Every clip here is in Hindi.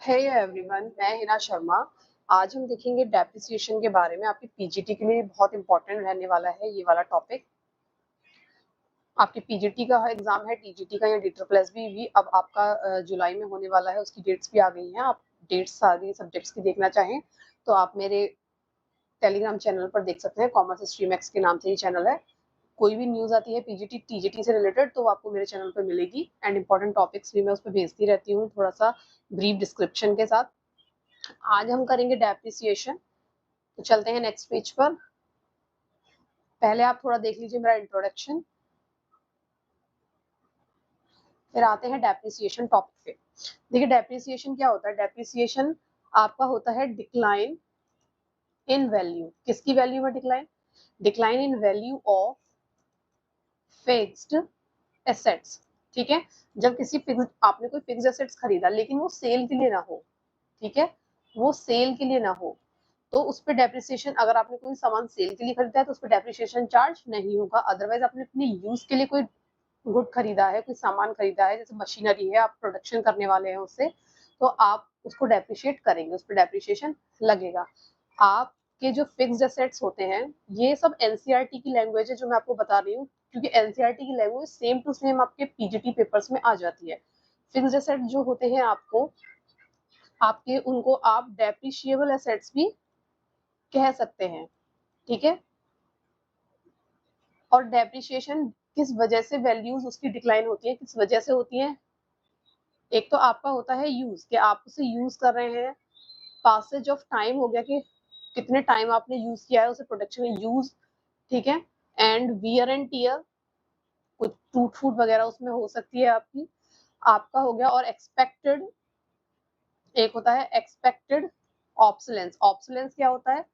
हे एवरीवन, मैं हिना शर्मा। आज हम देखेंगे डेप्रिसिएशन के बारे में। आपकी पीजीटी के लिए बहुत इंपॉर्टेंट रहने वाला है ये वाला टॉपिक। आपके पीजीटी का एग्जाम है, टीजीटी का या डी भी अब आपका जुलाई में होने वाला है। उसकी डेट्स भी आ गई हैं। आप डेट्स सारी सब्जेक्ट्स की देखना चाहें तो आप मेरे टेलीग्राम चैनल पर देख सकते हैं। कॉमर्स स्ट्रीम एक्स के नाम से ही चैनल है। कोई भी न्यूज आती है पीजीटी टीजीटी से रिलेटेड तो आपको मेरे चैनल पर मिलेगी। एंड इंपॉर्टेंट टॉपिक्स भी मैं उस पर भेजती रहती हूँ, थोड़ा सा ब्रीफ डिस्क्रिप्शन के साथ। आज हम करेंगे डेप्रिसिएशन। तो चलते हैं नेक्स्ट पेज पर। पहले आप थोड़ा देख लीजिए मेरा इंट्रोडक्शन, फिर आते हैं डेप्रिसिएशन टॉपिक पे। देखिए डेप्रिसिएशन क्या होता है। डेप्रिसिएशन आपका होता है डिक्लाइन इन वैल्यू। किसकी वैल्यू में decline? Decline in value of fixed assets. ठीक है, जब किसी फिक्स्ड आपने कोई फिक्स्ड एसेट्स खरीदा लेकिन वो सेल के लिए ना हो, ठीक है, वो सेल के लिए ना हो, तो उस पर डेप्रिसिएशन, अगर आपने कोई सामान सेल के लिए खरीदा है तो उस पर डेप्रिसिएशन चार्ज नहीं होगा। अदरवाइज आपने अपने यूज के लिए कोई गुड खरीदा है, कोई सामान खरीदा है, जैसे मशीनरी है, आप प्रोडक्शन करने वाले हैं उससे, तो आप उसको डेप्रिशिएट करेंगे, उस पर डेप्रिसिएशन लगेगा। आपके जो फिक्स्ड एसेट्स होते हैं, ये सब एनसीईआरटी की लैंग्वेज है जो मैं आपको बता रही हूँ, क्योंकि एनसीईआरटी की लैंग्वेज सेम टू सेम आपके पीजीटी पेपर्स में आ जाती है। फिक्स्ड एसेट जो होते हैं आपके उनको आप डेप्रिशिएबल एसेट्स भी कह सकते हैं। ठीक है, और डेप्रिसिएशन किस वजह से वैल्यूज उसकी डिक्लाइन होती है, किस वजह से होती है? एक तो आपका होता है यूज, कि आप उसे यूज कर रहे हैं, पासेज ऑफ टाइम हो गया कि कितने टाइम आपने यूज किया है उसे प्रोडक्शन में, यूज। ठीक है, एंड वियर एंड टीयर, कुछ टूट फूट वगैरह उसमें हो सकती है आपकी, आपका हो गया। और एक्सपेक्टेड, एक होता है एक्सपेक्टेड ऑब्सोलेंस। ऑब्सोलेंस क्या होता है?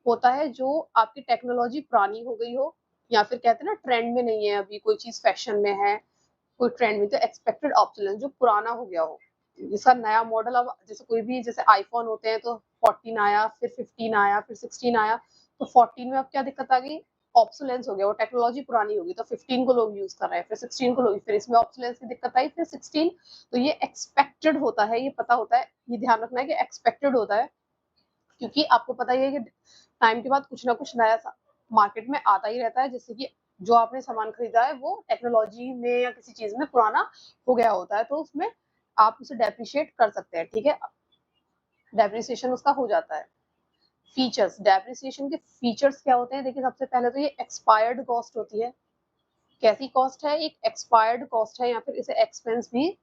होता है जो आपकी टेक्नोलॉजी पुरानी हो गई हो, या फिर कहते हैं ना ट्रेंड में नहीं है, अभी कोई चीज फैशन में है, कोई ट्रेंड में, तो एक्सपेक्टेड ऑब्सोलेंस जो पुराना हो गया हो, जिसका नया मॉडल, अब जैसे कोई भी, जैसे आईफोन होते हैं तो 14 आया, फिर 15 आया, फिर 16 आया, तो 14 में अब क्या दिक्कत आ गई? ऑब्सोलेंस हो गया, वो टेक्नोलॉजी पुरानी होगी, तो 15 को लोग यूज कर रहे हैं, फिर 16 को लोग, फिर इसमें ऑब्सोलेंस की दिक्कत आई, फिर 16। तो ये एक्सपेक्टेड होता है, ये पता होता है, ये ध्यान रखना है कि एक्सपेक्टेड होता है, क्योंकि आपको पता ही है कि टाइम के बाद कुछ ना कुछ नया मार्केट में आता ही रहता है, जिससे कि जो आपने सामान खरीदा है वो टेक्नोलॉजी में या किसी चीज में पुराना हो गया होता है, तो उसमें आप उसे डेप्रिशिएट कर सकते हैं। ठीक है, डेप्रिसिएशन उसका हो जाता है। फीचर्स, डेप्रिसिएशन के फीचर्स क्या होते हैं? देखिए सबसे पहले तो ये एक्सपायर्ड कॉस्ट होती है। कैसी कॉस्ट है? एक एक्सपायर्ड कॉस्ट है, या फिर इसे एक्सपेंस भी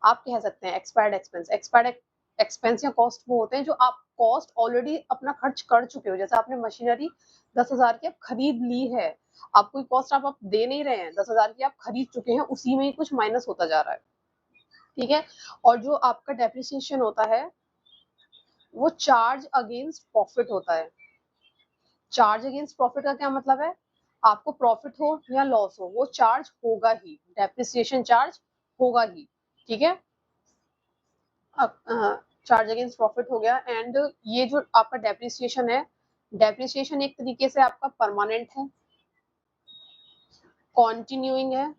आप कह सकते हैं। एक्सपायर्ड एक्सपेंस, एक्सपायर्ड एक्सपेंस या कॉस्ट वो होते हैं जो आप कॉस्ट ऑलरेडी अपना खर्च कर चुके हो। जैसे आपने मशीनरी 10,000 की आप खरीद ली है, आप कोई कॉस्ट आप दे नहीं रहे हैं, 10,000 की आप खरीद चुके हैं, उसी में ही कुछ माइनस होता जा रहा है। ठीक है, और जो आपका डेप्रिसिएशन होता है वो चार्ज अगेंस्ट प्रॉफिट होता है। चार्ज अगेंस्ट प्रॉफिट का क्या मतलब है? आपको प्रॉफिट हो या लॉस हो, वो चार्ज होगा ही, डेप्रिसिएशन चार्ज होगा ही। ठीक है, चार्ज अगेंस्ट प्रॉफिट हो गया। एंड ये जो आपका डेप्रिसिएशन है, डेप्रिसिएशन एक तरीके से आपका परमानेंट है, कॉन्टिन्यूइंग है,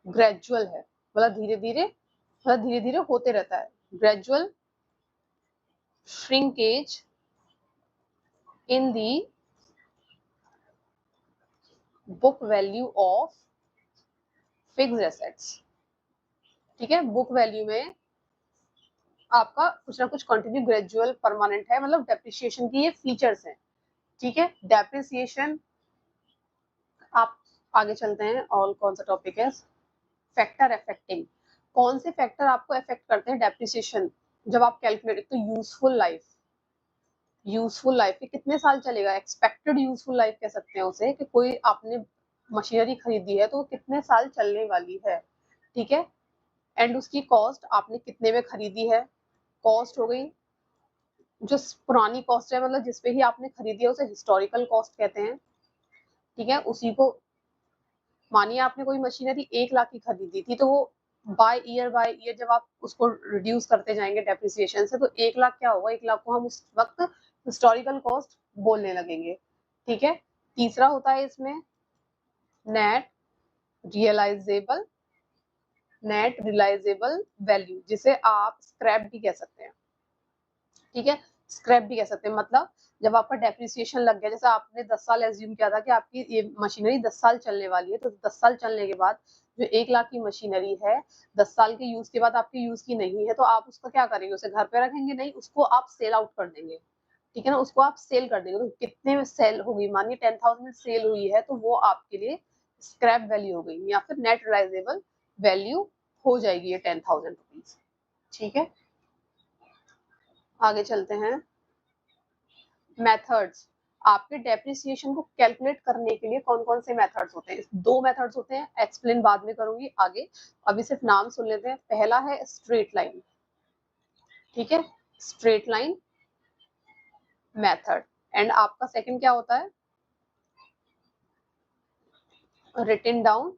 ग्रेजुअल है, मतलब धीरे धीरे होते रहता है। Gradual shrinkage in the book value of fixed assets. ठीक है, बुक वैल्यू में आपका कुछ ना कुछ कंटिन्यू, ग्रेजुअल, परमानेंट है, मतलब डेप्रिसिएशन की ये फीचर्स हैं। ठीक है, डेप्रिसिएशन, आप आगे चलते हैं। और कौन सा टॉपिक है? Factor affecting. कौन से फैक्टर आपको अफेक्ट करते हैं डेप्रिसिएशन? जब आप कैलकुलेट, तो यूजफुल लाइफ, यूजफुल लाइफ के कितने साल चलेगा, एक्सपेक्टेड यूजफुल लाइफ कह सकते हैं उसे, कि कोई आपने मशीनरी खरीदी है तो वो कितने साल चलने वाली है। ठीक है, एंड उसकी कॉस्ट, आपने कितने में खरीदी है, कॉस्ट हो गई। जो पुरानी कॉस्ट है, मतलब जिसपे ही आपने खरीदी है, उसे हिस्टोरिकल कॉस्ट कहते हैं। ठीक है, उसी को, मानिए आपने कोई मशीनरी 1 लाख की खरीदी थी, तो वो बाय ईयर जब आप उसको रिड्यूस करते जाएंगे डेप्रिसिएशन से, तो 1 लाख क्या होगा, 1 लाख को हम उस वक्त हिस्टोरिकल कॉस्ट बोलने लगेंगे। ठीक है, तीसरा होता है इसमें net realisable net realisable value, जिसे आप स्क्रैप भी कह सकते हैं। ठीक है, स्क्रैप भी कह सकते हैं, मतलब जब आपका डेप्रिसिएशन लग गया, जैसे आपने 10 साल एज्यूम किया था कि आपकी ये मशीनरी 10 साल चलने वाली है, तो 10 साल चलने के बाद जो 1 लाख की मशीनरी है 10 साल के यूज के बाद आपके यूज की नहीं है, तो आप उसका क्या करेंगे? उसे घर पे रखेंगे? नहीं, उसको आप सेल आउट कर देंगे। ठीक है ना, उसको आप सेल कर देंगे। तो कितने में सेल होगी? मानिए 10,000 में सेल हुई है, तो वो आपके लिए स्क्रैप वैल्यू हो गई, या फिर नेट रियलाइजेबल वैल्यू हो जाएगी ये 10,000 रुपीज। ठीक है, आगे चलते हैं। मेथड्स, आपके डेप्रिसिएशन को कैलकुलेट करने के लिए कौन कौन से मेथड्स होते हैं? 2 मेथड्स होते हैं, एक्सप्लेन बाद में करूंगी आगे, अभी सिर्फ नाम सुन लेते हैं। पहला है स्ट्रेट लाइन। ठीक है, स्ट्रेट लाइन मेथड। एंड आपका सेकंड क्या होता है? Written down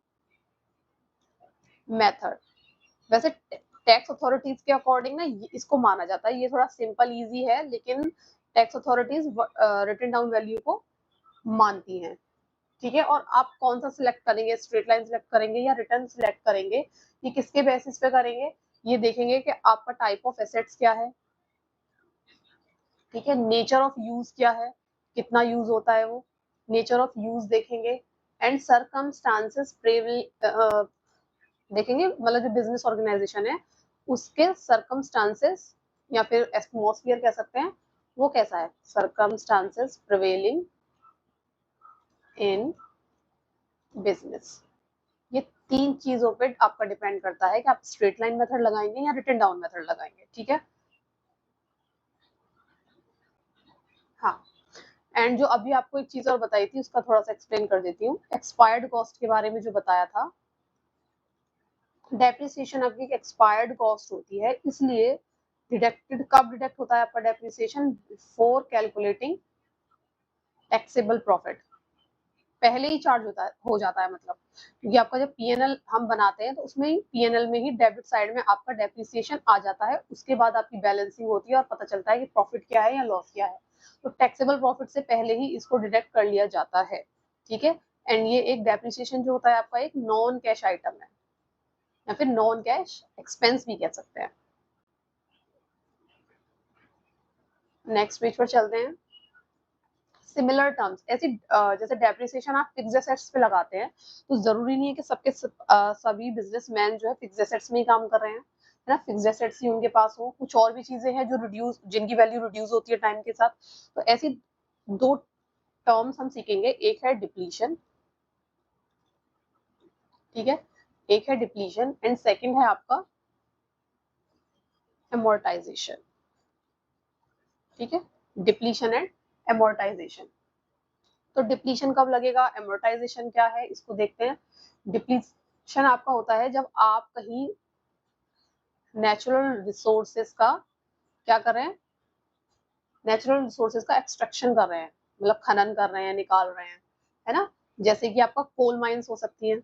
method. वैसे टैक्स अथॉरिटीज के अकॉर्डिंग ना इसको माना जाता है, ये थोड़ा सिंपल इजी है, लेकिन tax authorities written down value को मानती हैं। ठीक है, और आप कौन सा सिलेक्ट करेंगे? स्ट्रेट लाइन सिलेक्ट करेंगे या रिटर्न सिलेक्ट करेंगे? ये किसके बेसिस पे करेंगे? ये देखेंगे कि आपका टाइप ऑफ एसेट्स क्या है। ठीक है, नेचर ऑफ यूज क्या है, कितना यूज होता है वो, नेचर ऑफ यूज देखेंगे। एंड सरकमस्टांसेस देखेंगे, मतलब जो बिजनेस ऑर्गेनाइजेशन है उसके सरकमस्टांसेस या फिर एटमॉस्फेयर कह सकते हैं, वो कैसा है? Circumstances prevailing in business. ये 3 चीजों पे आपका डिपेंड करता है कि आप स्ट्रेट लाइन मेथड लगाएंगे या रिटन डाउन मेथड लगाएंगे। ठीक है, हाँ। एंड जो अभी आपको एक चीज और बताई थी, उसका थोड़ा सा एक्सप्लेन कर देती हूँ। एक्सपायर्ड कॉस्ट के बारे में जो बताया था, डेप्रिसिएशन आपकी एक्सपायर्ड कॉस्ट होती है, इसलिए डिडक्टेड कब डिडक्ट होता है आपका depreciation? Before calculating taxable profit, पहले ही चार्ज होता है, हो जाता है, मतलब क्योंकि आपका जब पीएनएल हम बनाते हैं तो उसमें ही पीएनएल में ही डेबिट साइड में आपका डेप्रिसिएशन आ जाता है, उसके बाद आपकी बैलेंसिंग होती है और पता चलता है कि प्रॉफिट क्या है या लॉस क्या है। तो टैक्सेबल प्रॉफिट से पहले ही इसको डिडक्ट कर लिया जाता है। ठीक है, एंड ये एक डेप्रिसिएशन जो होता है आपका एक नॉन कैश आइटम है, या फिर नॉन कैश एक्सपेंस भी कह सकते हैं। नेक्स्ट पेज पर चलते हैं। सिमिलर टर्म्स, ऐसी जैसे डेप्रिसिएशन आप फिक्स एसेट्स पे लगाते हैं, तो जरूरी नहीं है कि सभी बिजनेसमैन जो है फिक्स एसेट्स में ही काम कर रहे हैं, है ना? फिक्स एसेट्स ही उनके पास हो, कुछ और भी चीजें हैं जो रिड्यूस, जिनकी वैल्यू रिड्यूस होती है टाइम के साथ। तो ऐसी 2 टर्म्स हम सीखेंगे, एक है डिप्लीशन। ठीक है, एक है डिप्लीशन एंड सेकंड है आपका एमोर्टाइजेशन। ठीक है, डिप्लीशन एंड एमोर्टाइजेशन। तो डिप्लीशन कब लगेगा, एमोर्टाइजेशन क्या है, इसको देखते हैं। डिप्लीशन आपका होता है जब आप कहीं नेचुरल रिसोर्सेज का क्या कर रहे हैं? नेचुरल रिसोर्सेज का एक्सट्रैक्शन कर रहे हैं, मतलब खनन कर रहे हैं, निकाल रहे हैं, है ना? जैसे कि आपका कोल माइंस हो सकती है।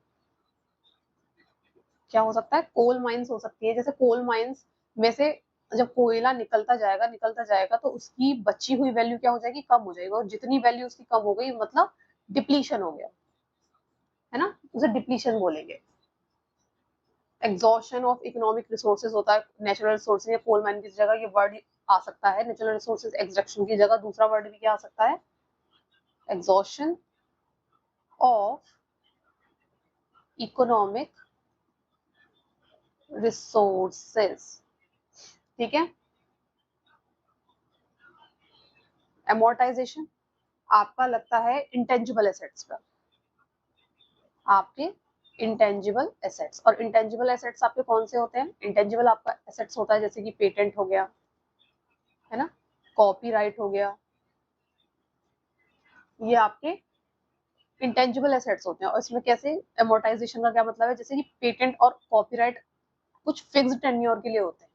क्या हो सकता है? कोल माइंस हो सकती है। जैसे कोल माइंस में से जब कोयला निकलता जाएगा तो उसकी बची हुई वैल्यू क्या हो जाएगी? कम हो जाएगी, और जितनी वैल्यू उसकी कम हो गई मतलब डिप्लीशन हो गया, है ना? उसे डिप्लीशन बोलेंगे। एग्जॉशन ऑफ इकोनॉमिक रिसोर्सेज होता है, नेचुरल रिसोर्सेज या कोल माइन की जगह ये वर्ड आ सकता है, नेचुरल रिसोर्सेज एक्सट्रैक्शन की जगह दूसरा वर्ड भी क्या आ सकता है? Exhaustion of economic resources. ठीक है, एमोर्टाइजेशन आपका लगता है इंटेंजिबल एसेट्स पर, आपके इंटेंजिबल एसेट्स। और इंटेंजिबल एसेट्स आपके कौन से होते हैं? इंटेंजिबल आपका एसेट्स होता है जैसे कि पेटेंट हो गया, है ना, कॉपीराइट हो गया, ये आपके इंटेंजिबल एसेट्स होते हैं। और इसमें कैसे एमोर्टाइजेशन का क्या मतलब है? जैसे कि पेटेंट और कॉपीराइट कुछ फिक्स्ड टेन्योर के लिए होते हैं,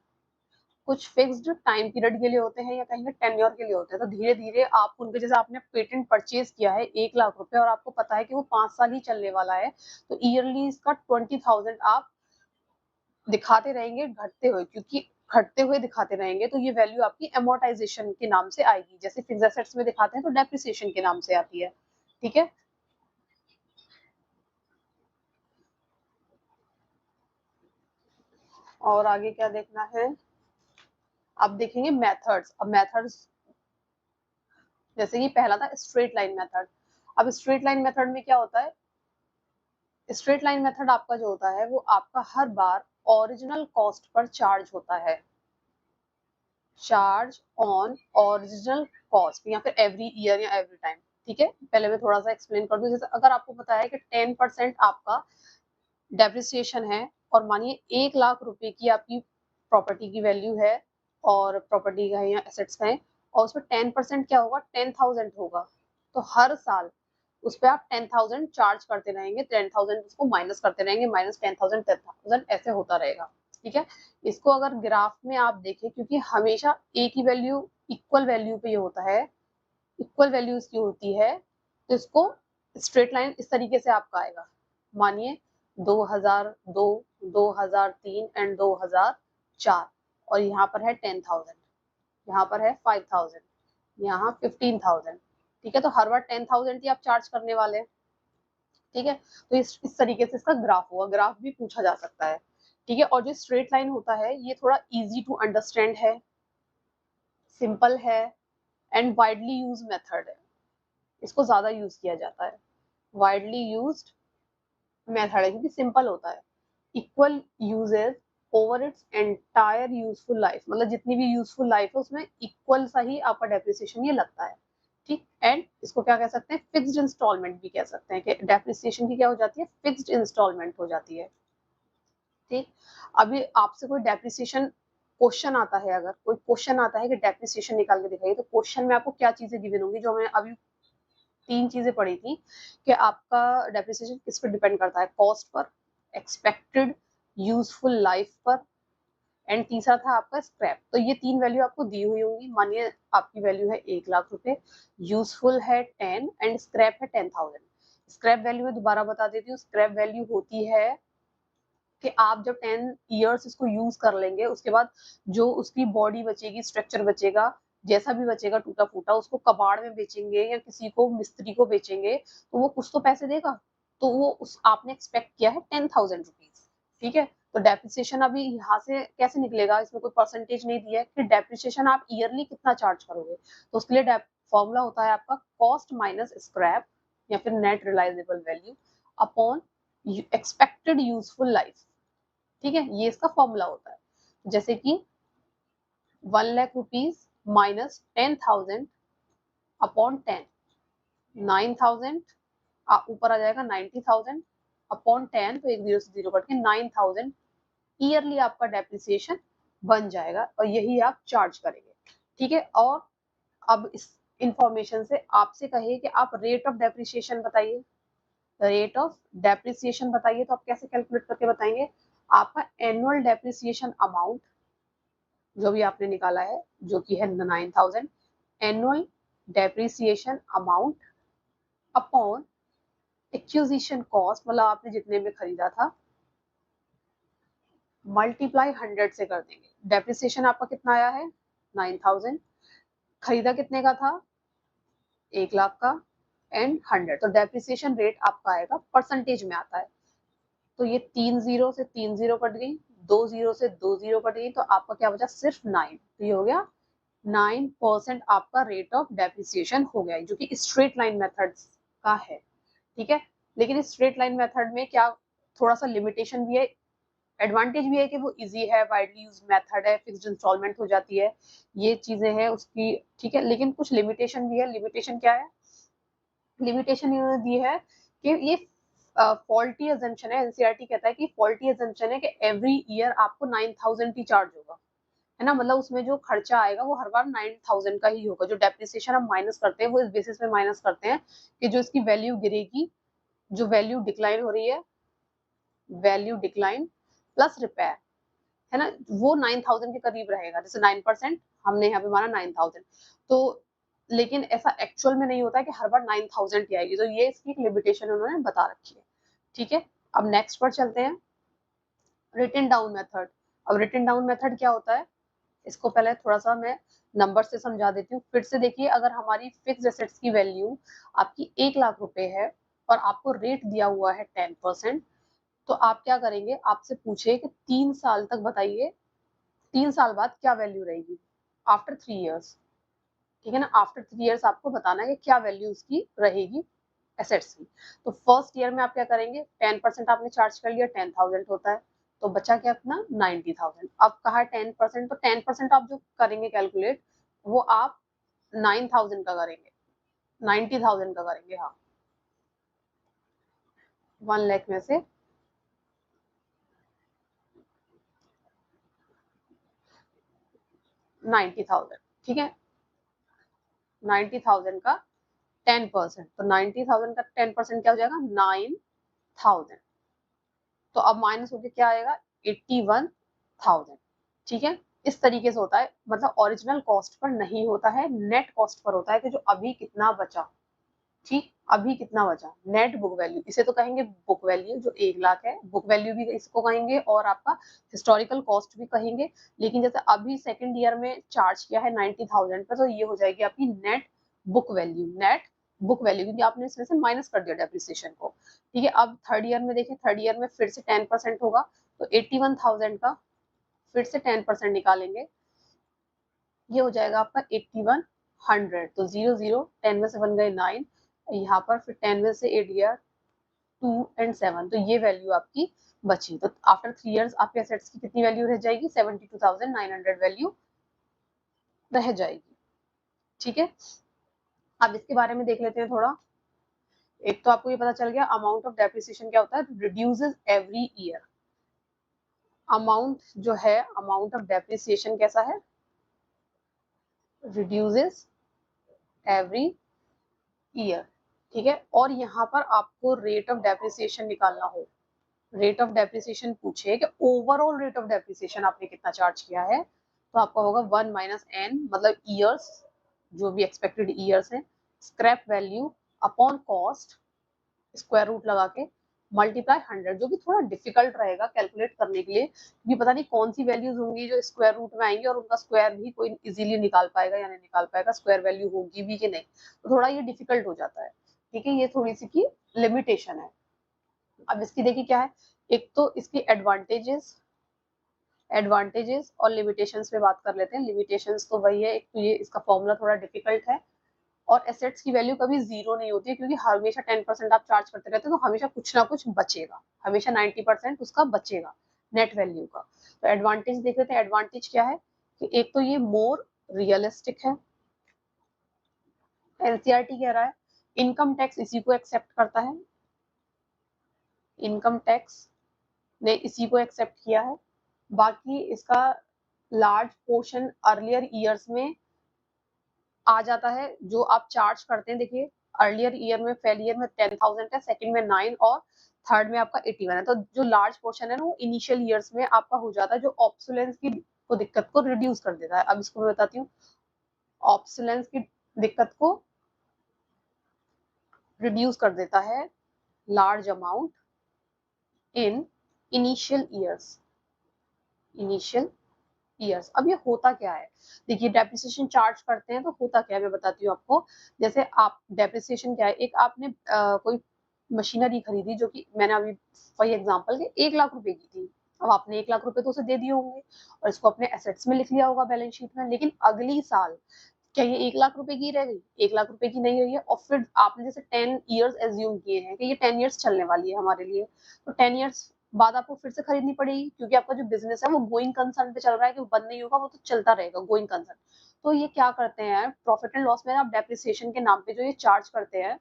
कुछ फिक्स्ड टाइम पीरियड के लिए होते हैं, या कहीं टेन्योर के लिए होते हैं। तो धीरे धीरे आप उनके, जैसे आपने पेटेंट परचेज किया है 1 लाख रुपए और आपको पता है कि वो 5 साल ही चलने वाला है, तो ईयरली इसका 20,000 आप दिखाते रहेंगे घटते हुए, क्योंकि घटते हुए दिखाते रहेंगे तो ये वैल्यू आपकी एमोर्टाइजेशन के नाम से आएगी। जैसे फिक्स्ड एसेट्स में दिखाते हैं तो डेप्रिसिएशन के नाम से आती है। ठीक है, और आगे क्या देखना है, अब देखेंगे मेथड्स। अब मेथड्स जैसे कि पहला था स्ट्रेट लाइन मेथड। अब स्ट्रेट लाइन मेथड में क्या होता है, स्ट्रेट लाइन मेथड आपका जो होता है वो आपका हर बार ओरिजिनल कॉस्ट पर चार्ज होता है, चार्ज ऑन ओरिजिनल कॉस्ट, या फिर एवरी ईयर या एवरी टाइम। ठीक है, पहले मैं थोड़ा सा एक्सप्लेन कर दूं। जैसे अगर आपको पता है कि 10% आपका डेप्रिसिएशन है, और मानिए 1 लाख रुपए की आपकी प्रॉपर्टी की वैल्यू है, और प्रॉपर्टी का है या एसेट्स का है, और उसमें 10% क्या होगा, 10,000 होगा। तो हर साल उस पर आप 10,000 चार्ज करते रहेंगे, 10,000 उसको माइनस करते रहेंगे, माइनस 10,000, 10,000 ऐसे होता रहेगा। ठीक है, इसको अगर ग्राफ में आप देखें, क्योंकि हमेशा एक ही वैल्यू, इक्वल वैल्यू पे ये होता है, इक्वल वैल्यू इसकी होती है, तो इसको स्ट्रेट लाइन इस तरीके से आपका आएगा। मानिए 2002, 2003 एंड 2004, और यहाँ पर है 10,000, यहाँ पर है 5,000, यहाँ 15,000। ठीक है, तो हर बार 10,000 ही आप चार्ज करने वाले हैं। ठीक है, तो इस तरीके से इसका ग्राफ होगा, ग्राफ भी पूछा जा सकता है। ठीक है, और जो स्ट्रेट लाइन होता है ये थोड़ा इजी टू अंडरस्टैंड है, सिंपल है, एंड वाइडली यूज मेथड है, इसको ज्यादा यूज किया जाता है। वाइडली यूज्ड मेथड है क्योंकि सिंपल होता है। Equal uses over its entire useful life, मतलब जितनी भी यूजफुल लाइफ है उसमें इक्वल सा ही आपका डेप्रिसिएशन ये लगता है। ठीक, एंड इसको क्या कह सकते हैं, फिक्स्ड इंस्टॉलमेंट भी कह सकते हैं, कि डेप्रिसिएशन की क्या हो जाती है, फिक्स्ड इंस्टॉलमेंट हो जाती है। ठीक, अभी आपसे कोई डेप्रिसिएशन क्वेश्चन आता है, अगर कोई क्वेश्चन आता है कि डेप्रिसिएशन निकाल के दिखाइए, तो क्वेश्चन में आपको क्या चीजें गिवन होंगी, जो हमें अभी 3 चीजें पढ़ी थी, कि आपका डेप्रिसिएशन किस पर डिपेंड करता है, cost per, expected useful life पर, एंड तीसरा था आपका स्क्रैप। तो ये 3 वैल्यू आपको दी हुई होंगी। मानिए आपकी वैल्यू है 1 लाख रुपए, यूजफुल है 10 एंड स्क्रैप है 10,000। स्क्रैप वैल्यू में दोबारा बता देती हूँ, स्क्रैप वैल्यू होती है कि आप जब 10 ईयर्स इसको यूज कर लेंगे, उसके बाद जो उसकी बॉडी बचेगी, स्ट्रक्चर बचेगा, जैसा भी बचेगा टूटा फूटा, उसको कबाड़ में बेचेंगे या किसी को मिस्त्री को बेचेंगे, तो वो कुछ तो पैसे देगा, तो वो उस आपने एक्सपेक्ट किया है 10,000 रुपीज। ठीक है, तो डेप्रिसिएशन अभी यहाँ से कैसे निकलेगा, इसमें कोई परसेंटेज नहीं दिया है कि डेप्रिसिएशन आप ईयरली कितना चार्ज करोगे। तो उसके लिए फॉर्मूला होता है आपका कॉस्ट माइनस स्क्रैप, या फिर net realisable value upon expected useful life. ठीक है, ये इसका फॉर्मूला होता है। जैसे कि 1 लाख रुपीज माइनस 10,000 अपॉन 10, 9,000, ऊपर आ जाएगा 90,000 अपॉन 10, तो एक जीरो से जीरो कट के 9,000 ईयरली आपका डेप्रिसिएशन बन जाएगा, और यही आप चार्ज करेंगे। ठीक है, और अब इस इंफॉर्मेशन से आपसे कहे कि आप रेट ऑफ डेप्रिसिएशन बताइए, रेट ऑफ डेप्रिसिएशन बताइए, तो आप कैसे कैलकुलेट करके बताएंगे, आपका एनुअल डेप्रिसिएशन अमाउंट जो भी आपने निकाला है, जो कि है 9,000, annual depreciation amount upon acquisition cost, मतलब आपने जितने में खरीदा था, मल्टीप्लाई 100 से कर देंगे। डेप्रिसिएशन आपका कितना आया है, 9,000, खरीदा कितने का था, 1 लाख का, एंड 100, तो डेप्रिसिएशन रेट आपका आएगा, परसेंटेज में आता है। तो ये 3 जीरो से 3 जीरो कट गई, 2 जीरो से 2 जीरो कट गई, तो आपका क्या बचा, सिर्फ 9। तो ये हो गया 9% आपका रेट ऑफ डेप्रिसिएशन हो गया, जो कि स्ट्रेट लाइन मेथड का है। ठीक है, लेकिन स्ट्रेट लाइन मेथड में क्या थोड़ा सा लिमिटेशन भी है, एडवांटेज भी है कि वो इजी है, वाइडली यूज मेथड है, फिक्स्ड इंस्टॉलमेंट हो जाती है, ये चीजें हैं उसकी। ठीक है, लेकिन कुछ लिमिटेशन भी है। लिमिटेशन क्या है, लिमिटेशन इन्होंने दी है कि ये फॉल्टी अजम्पशन है। एनसीईआरटी कहता है कि फॉल्टी अजम्पशन है कि एवरी ईयर आपको 9,000 ही चार्ज होगा, है ना, मतलब उसमें जो खर्चा आएगा वो हर बार 9,000 का ही होगा। जो डेप्रिसिएशन हम माइनस करते हैं वो इस बेसिस पे माइनस करते हैं कि जो इसकी वैल्यू गिरेगी, जो वैल्यू डिक्लाइन हो रही है, वैल्यू डिक्लाइन प्लस रिपेयर, है ना, वो 9,000 के करीब रहेगा। जैसे 9% हमने यहाँ पे माना 9,000, तो लेकिन ऐसा एक्चुअल में नहीं होता है कि हर बार 9,000 ही आएगी, तो ये इसकी एक लिमिटेशन उन्होंने बता रखी है। ठीक है, अब नेक्स्ट पर चलते हैं, रिटन डाउन मेथड। अब रिटन डाउन मेथड क्या होता है, इसको पहले थोड़ा सा मैं नंबर से समझा देती हूँ। फिर से देखिए, अगर हमारी फिक्स एसेट्स की वैल्यू आपकी 1 लाख रुपए है, और आपको रेट दिया हुआ है 10%, तो आप क्या करेंगे, आपसे पूछे कि 3 साल तक बताइए, 3 साल बाद क्या वैल्यू रहेगी आफ्टर 3 इयर्स, ठीक है ना। आफ्टर 3 इयर्स आपको बताना है कि क्या वैल्यू उसकी रहेगी एसेट्स की। तो फर्स्ट ईयर में आप क्या करेंगे, 10% आपने चार्ज कर लिया, 10,000 होता है, तो बचा क्या अपना 90,000। अब कहा 10%, तो 10% आप जो करेंगे कैलकुलेट, वो आप 9,000 का करेंगे, 90,000 का करेंगे, हाँ 1 लाख में से 90,000, ठीक है। 90,000 का 10%, तो 90,000 का 10% क्या हो जाएगा 9,000। तो अब माइनस होके क्या आएगा 81,000, ठीक है। इस तरीके से होता है, मतलब ओरिजिनल कॉस्ट पर नहीं होता है, नेट कॉस्ट पर होता है कि जो अभी कितना बचा, ठीक, अभी कितना बचा, नेट बुक वैल्यू, इसे तो कहेंगे बुक वैल्यू जो 1 लाख है, बुक वैल्यू भी इसको कहेंगे और आपका हिस्टोरिकल कॉस्ट भी कहेंगे। लेकिन जैसे अभी सेकंड ईयर में चार्ज किया है 90,000 पर, तो ये हो जाएगी आपकी net book value, net book value, क्योंकि आपने इसमें से माइनस कर दिया डेप्रिसिएशन को, ठीक है। अब थर्ड ईयर में देखिए, थर्ड ईयर में फिर से 10% होगा, तो 81,000 का फिर से 10% निकालेंगे, ये हो जाएगा आपका 8100। तो 0 0 10 में से बन गए 9, यहाँ पर फिर 10 में से 8 गया 2 एंड 7, तो ये वैल्यू आपकी बची। तो आफ्टर 3 इयर्स आपके एसेट्स की कितनी वैल्यू रह जाएगी, 72,900 वैल्यू रह जाएगी, ठीक है। अब इसके बारे में देख लेते हैं थोड़ा। एक तो आपको ये पता चल गया अमाउंट ऑफ डेप्रिसिएशन क्या होता है, रिड्यूसेस एवरी ईयर। अमाउंट जो है, अमाउंट ऑफ डेप्रिसिएशन कैसा है, रिड्यूसेस एवरी ईयर, ठीक है। और यहाँ पर आपको रेट ऑफ डेप्रिसिएशन निकालना हो, रेट ऑफ डेप्रिसिएशन पूछे कि ओवरऑल रेट ऑफ डेप्रिसिएशन आपने कितना चार्ज किया है, तो आपका होगा 1 माइनस n, मतलब ईयर्स, जो भी एक्सपेक्टेड ईयर्स हैं, scrap value upon cost, square root लगा के मल्टीप्लाई 100, जो कि थोड़ा डिफिकल्ट रहेगा कैलकुलेट करने के लिए, क्योंकि पता नहीं कौन सी वैल्यूज होंगी जो स्क्वायर रूट में आएंगी और उनका स्क्वायर भी कोई इजीली निकाल पाएगा या नहीं निकाल पाएगा, स्क्वायर वैल्यू होगी भी कि नहीं, तो थोड़ा ये डिफिकल्ट हो जाता है, ठीक है। ये थोड़ी सी की लिमिटेशन है। अब इसकी देखिए क्या है, एक तो इसकी एडवांटेजेस और लिमिटेशंस पे बात कर लेते हैं। लिमिटेशंस तो वही है, एक तो ये इसका फॉर्मूला थोड़ा डिफिकल्ट है, और एसेट्स की वैल्यू कभी जीरो नहीं होती है, क्योंकि हमेशा 10% आप चार्ज करते रहते हैं, तो हमेशा कुछ ना कुछ बचेगा, हमेशा 90% उसका बचेगा नेट वैल्यू का। तो एडवांटेज देख लेते हैं, एडवांटेज क्या है कि एक तो ये मोर रियलिस्टिक है, एनसीईआरटी कह रहा है इनकम टैक्स इसी को एक्सेप्ट करता है, इनकम टैक्स ने इसी को एक्सेप्ट किया है। बाकी इसका लार्ज पोर्शन अर्लियर ईयर्स में आ जाता है, जो आप चार्ज करते हैं। देखिए अर्लियर ईयर में, पहले ईयर में 10,000 है, सेकंड में 9 और थर्ड में आपका 81 है, तो जो लार्ज पोर्शन है ना वो इनिशियल ईयर्स में आपका हो जाता है, जो ऑब्सोलेंस की को दिक्कत को रिड्यूस कर देता है। अब इसको मैं बताती हूँ, ऑब्सोलेंस की दिक्कत को रिड्यूस कर देता है large amount in initial years, initial years. अब ये होता क्या है, देखिए डेप्रिसिएशन चार्ज करते हैं तो होता क्या है मैं बताती हूँ आपको। जैसे आप डेप्रिसिएशन क्या है, एक आपने कोई मशीनरी खरीदी, जो कि मैंने अभी वही एग्जांपल के 1 लाख रुपए की थी, अब आपने 1 लाख रुपए तो उसे दे दिए होंगे और इसको अपने एसेट्स में लिख लिया होगा बैलेंस शीट में, लेकिन अगली साल क्या ये 1 लाख रुपए की रह गई, 1 लाख रुपए की नहीं रही है, और फिर आपने जैसे 10 ईयर्स एज्यूम किए हैं कि ये 10 ईयर्स चलने वाली है हमारे लिए, तो 10 ईयर्स बाद आपको फिर से खरीदनी पड़ेगी, क्योंकि आपका जो बिजनेस है वो गोइंग कंसर्न पे चल रहा है, कि वो बंद नहीं होगा, वो तो चलता रहेगा गोइंग कंसर्न। तो ये क्या करते हैं, प्रॉफिट एंड लॉस में आप डेप्रिसिएशन के नाम पे जो ये चार्ज करते हैं,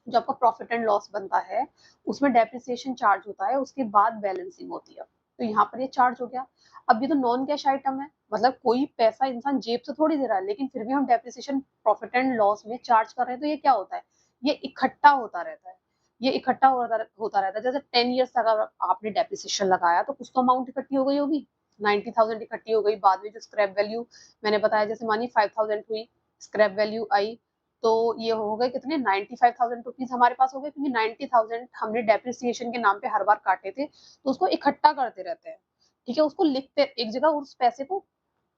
जो आपका प्रॉफिट एंड लॉस बनता है उसमें डेप्रिसिएशन चार्ज होता है, उसके बाद बैलेंसिंग होती है, तो यहाँ पर ये चार्ज हो गया। अब ये तो नॉन कैश आइटम है, मतलब कोई पैसा इंसान जेब से थोड़ी दे रहा है, लेकिन फिर भी हम डेप्रिसिएशन प्रॉफिट एंड लॉस में चार्ज कर रहे हैं, तो ये क्या होता है, ये इकट्ठा होता रहता है, ये इकट्ठा होता रहता है। जैसे 10 ईयर्स तक अगर आपने डेप्रिसिएशन लगाया तो कुछ तो अमाउंट इकट्ठी हो गई होगी, 90,000 इकट्ठी हो गई, बाद में जो स्क्रैप वैल्यू मैंने बताया, जैसे मानिए 5,000 हुई, स्क्रैप वैल्यू आई, तो ये हो गए कितने 95,000 रुपीज हमारे पास हो गए, क्योंकि 90,000 हमने डेप्रिसिएशन के नाम पे हर बार काटे थे, तो उसको इकट्ठा करते रहते हैं, ठीक है, उसको लिखते एक जगह, उस पैसे को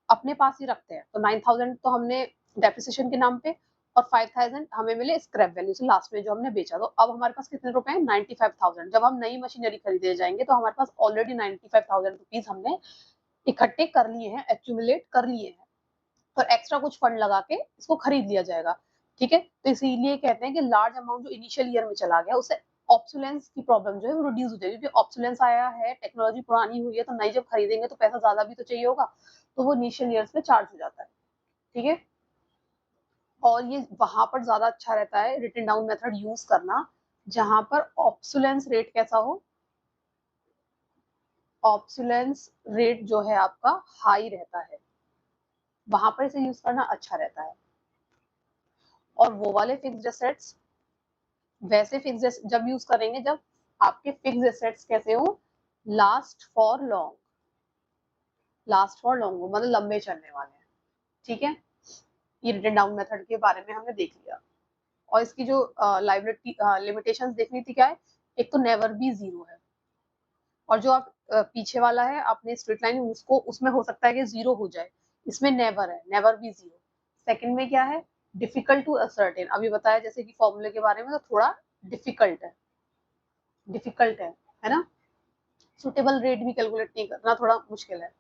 अपने पास ही रखते हैं। तो 9,000 तो हमने डेप्रिसिएशन के नाम पे और 5000 हमें मिले स्क्रैप वैल्यू से लास्ट में जो हमने बेचा। तो अब हमारे पास कितने रुपए हैं? 95,000। जब हम नई मशीनरी खरीदने जाएंगे तो हमारे पास ऑलरेडी 95,000 रुपीज हमने इकट्ठे कर लिए हैं, एक्यूमुलेट कर लिए हैं, और एक्स्ट्रा कुछ फंड लगा के इसको खरीद लिया जाएगा। ठीक है, तो इसीलिए कहते हैं कि लार्ज अमाउंट जो इनिशियल ईयर में चला गया उससे ऑब्सोलेंस की प्रॉब्लम जो है वो रिड्यूस हो जाएगी, क्योंकि ऑब्सोलेंस आया है, टेक्नोलॉजी पुरानी हुई है, तो नई जब खरीदेंगे तो पैसा ज्यादा भी तो चाहिए होगा, तो वो इनिशियल ईयर्स में चार्ज हो जाता है। ठीक है, और ये वहां पर ज्यादा अच्छा रहता है रिटन डाउन मेथड यूज करना, जहां पर ऑब्सोलेंस रेट कैसा हो, ऑब्सोलेंस रेट जो है आपका हाई रहता है, वहां पर इसे यूज करना अच्छा रहता है। और वो वाले फिक्स्ड एसेट्स वैसे फिक्स्ड जब यूज करेंगे जब आपके फिक्स्ड एसेट्स कैसे हो, last for long, last for long मतलब लंबे चलने वाले हैं। ठीक है, ये रिटन डाउन मेथड के बारे में हमने देख लिया। और इसकी जो लायबिलिटी लिमिटेशंस देखनी थी क्या है, एक तो नेवर बी जीरो है, और जो आप पीछे वाला है आपने स्ट्रेट लाइन उसको उसमें हो सकता है कि जीरो हो जाए, इसमें नेवर है, नेवर बी जीरो। सेकंड में क्या है, डिफिकल्ट टू असर्टेन, अभी बताया जैसे कि फॉर्मूले के बारे में, तो थोड़ा डिफिकल्ट है, डिफिकल्ट है ना, सुटेबल रेट भी कैलकुलेट नहीं करना थोड़ा मुश्किल है।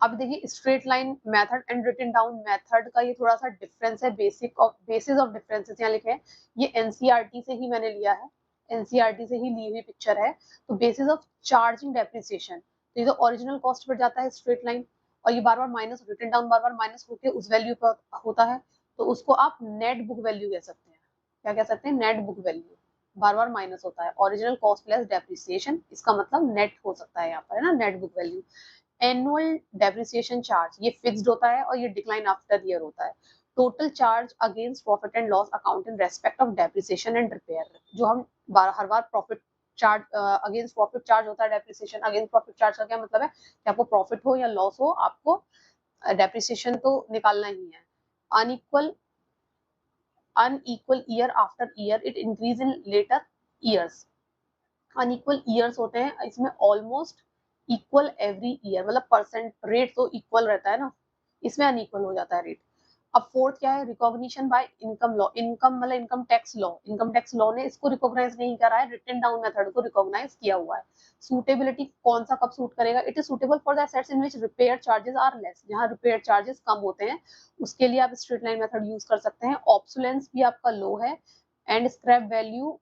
अब देखिए straight line method and written down method का ये थोड़ा सा डिफरेंस है, बेसिस ऑफ डिफरेंसेस यहाँ लिखे हैं, ये एनसीईआरटी से ही मैंने लिया है, एनसीईआरटी से ही ली हुई पिक्चर है। तो बेसिस ऑफ चार्जिंग डेप्रिसिएशन, तो ये तो ओरिजिनल कॉस्ट पर जाता है स्ट्रेट लाइन, और ये बार बार माइनस, रिटन डाउन बार बार माइनस होकर उस वैल्यू पर होता है, तो उसको आप नेट बुक वैल्यू कह सकते हैं। क्या कह सकते हैं? नेट बुक वैल्यू, बार बार माइनस होता है, ओरिजिनल कॉस्ट प्लस डेप्रिसिएशन, इसका मतलब नेट हो सकता है यहाँ पर, है ना, net book value. Annual depreciation charge ये फिक्स्ड होता है और ये डिक्लाइन आफ्टर ईयर होता है। Total charge against profit and loss account in respect of depreciation and repair, जो हम हर बार profit charge against profit charge होता है, डेप्रिसिएशन अगेंस्ट प्रॉफिट चार्ज का क्या मतलब है कि आपको प्रॉफिट हो या लॉस हो, आपको डेप्रिसिएशन तो निकालना ही है। Unequal unequal year after year it increase in later years, unequal years होते हैं इसमें, ऑलमोस्ट इक्वल एवरी ईयर, मतलब परसेंट रेट तो इक्वल रहता है ना, इसमें अनइक्वल हो जाता है रेट। अब फोर्थ क्या है, recognition by income law, income मतलब income tax law, income tax law ने इसको रिकॉग्नाइज नहीं करा है, रिटन डाउन मेथड को रिकॉग्नाइज किया हुआ है। सूटेबिलिटी कौन सा कब सूट करेगा, it is suitable for the assets in which repair charges are less, जहां रिपेयर चार्जेस कम होते हैं उसके लिए आप स्ट्रेट लाइन मेथड यूज कर सकते हैं। ऑब्सोलेंस भी आपका लो है, एंड स्क्रैप वैल्यू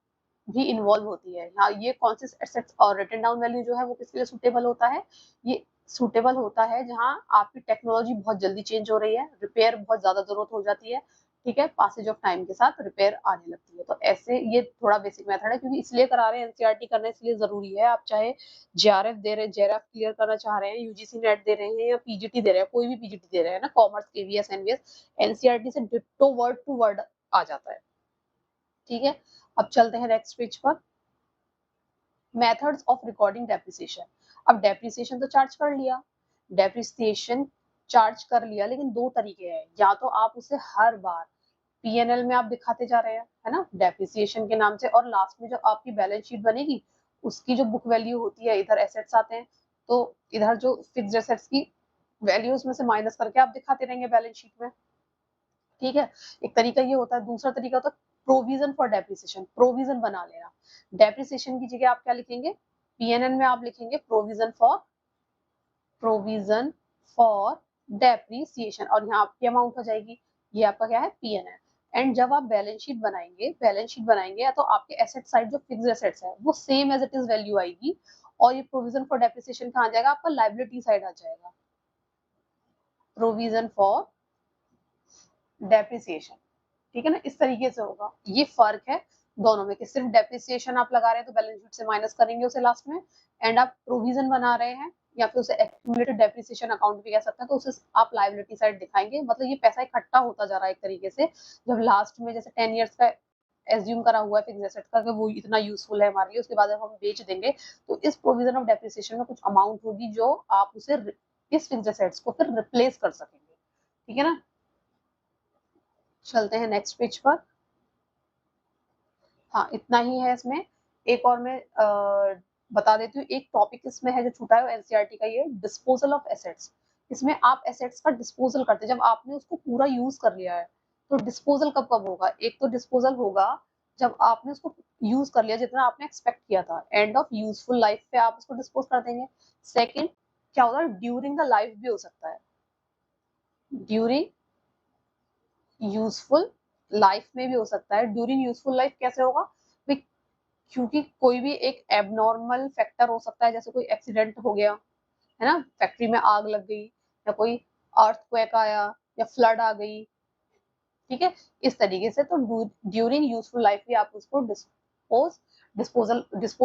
भी इन्वॉल्व होती है। हाँ, ये कौन से एसेट्स और रिटन डाउन वैल्यू जो है वो किसके लिए सुटेबल होता है, ये सुटेबल होता है जहां आपकी टेक्नोलॉजी बहुत जल्दी चेंज हो रही है, रिपेयर बहुत ज्यादा जरूरत हो जाती है। ठीक है, पासेज ऑफ टाइम के साथ रिपेयर आने लगती है। तो ऐसे ये थोड़ा बेसिक मेथड है, क्योंकि इसलिए करा रहे हैं, एनसीईआरटी करना इसलिए जरूरी है। आप चाहे जेआरएफ दे रहे हैं, जेआरएफ क्लियर करना चाह रहे हैं, यूजीसी नेट दे रहे हैं या पीजीटी दे रहे हैं, कोई भी पीजीटी दे रहे हैं ना, कॉमर्स, केवीएस, एनवीएस, एनसीईआरटी से डिट्टो वर्ड टू वर्ड आ जाता है। ठीक है, अब चलते हैं नेक्स्ट पेज पर, मेथड्स ऑफ रिकॉर्डिंग डेप्रिसिएशन। अब डेप्रिसिएशन तो चार्ज कर लिया, डेप्रिसिएशन चार्ज कर लिया, लेकिन दो तरीके हैं, या तो आप उसे हर बार पीएनएल में आप दिखाते जा रहे हैं, है ना, डेप्रिसिएशन के नाम से, और लास्ट में जो आपकी बैलेंस शीट बनेगी उसकी जो बुक वैल्यू होती है, इधर एसेट्स आते हैं, तो इधर जो फिक्स्ड एसेट्स की वैल्यूज में से माइनस करके आप दिखाते रहेंगे बैलेंस शीट में। ठीक है, एक तरीका ये होता है। दूसरा तरीका होता है प्रोविजन फॉर डेप्रिसिएशन, प्रोविजन बना लेना। डेप्रिसिएशन की जगह आप क्या लिखेंगे, पीएनएन में आप लिखेंगे प्रोविजन फॉर डेप्रिसिएशन, और यहाँ आपकी अमाउंट हो जाएगी, ये आपका क्या है, पीएनएन। एंड जब आप बैलेंस शीट बनाएंगे या तो आपके एसेट साइड जो फिक्स्ड एसेट्स है वो same as it is value आएगी, और ये प्रोविजन फॉर डेप्रिसिएशन कहाँ जाएगा, आपका लायबिलिटी साइड आ जाएगा, प्रोविजन फॉर डेप्रिसिएशन। ठीक है ना, इस तरीके से होगा। ये फर्क है दोनों में, कि सिर्फ डेप्रिसिएशन आप लगा रहे हैं तो बैलेंस शीट से माइनस करेंगे उसे लास्ट में, एंड आप प्रोविजन बना रहे हैं या फिर उसे एक्यूमुलेटेड डेप्रिसिएशन अकाउंट भी कह सकते हैं, तो उसे आप लायबिलिटी साइड दिखाएंगे। मतलब ये पैसा इकट्ठा होता जा रहा है एक तरीके से, जब लास्ट में जैसे 10 ईयर्स का एज्यूम करा हुआ है फिक्स्ड एसेट का कि वो इतना यूजफुल है हमारे लिए, उसके बाद जब हम बेच देंगे तो इस प्रोविजन ऑफ डेप्रिसिएशन में कुछ अमाउंट होगी जो आप उसे इस फिक्स्ड एसेट्स को फिर रिप्लेस कर सकेंगे। ठीक है ना, चलते हैं नेक्स्ट पेज पर। हाँ, इतना ही है इसमें। एक और मैं बता देती हूँ, एक टॉपिक इसमें है जो छूटा है एनसीईआरटी का, ये डिस्पोजल ऑफ एसेट्स। इसमें आप एसेट्स का डिस्पोजल करते हैं जब आपने उसको पूरा यूज कर लिया है, तो डिस्पोजल कब कब होगा? एक तो डिस्पोजल होगा जब आपने उसको यूज कर लिया जितना आपने एक्सपेक्ट किया था, एंड ऑफ यूजफुल लाइफ पे आप उसको डिस्पोज कर देंगे। सेकंड क्या होता है, ड्यूरिंग द लाइफ भी हो सकता है, ड्यूरिंग यूजफुल लाइफ में भी हो सकता है। ड्यूरिंग यूजफुल लाइफ कैसे होगा? क्योंकि कोई भी एक एबनॉर्मल फैक्टर हो सकता है, जैसे कोई एक्सीडेंट हो गया है ना, फैक्ट्री में आग लग गई, या कोई अर्थक्वेक आया, या फ्लड आ गई, ठीक है, इस तरीके से। तो ड्यूरिंग यूजफुल लाइफ भी आप उसको डिस्पोज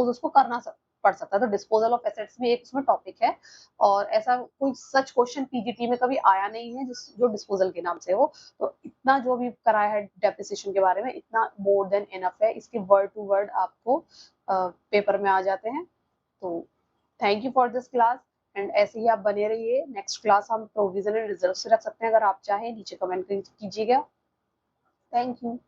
उसको करना पड़ सकता है। तो डिस्पोजल ऑफ एसेट्स भी एक उसमें टॉपिक है, और ऐसा कोई सच क्वेश्चन पीजीटी में कभी आया नहीं है जो डिस्पोजल के नाम से हो। तो इतना जो भी कराया है डेप्रिसिएशन के बारे में, इतना मोर देन इनफ है, इसके वर्ड टू वर्ड आपको पेपर में आ जाते हैं। तो thank you for this class, and ऐसे ही आप बने रहिए। नेक्स्ट क्लास हम प्रोविजन एंड रिजर्व से रख सकते हैं, अगर आप चाहें नीचे कमेंट कीजिएगा। Thank you.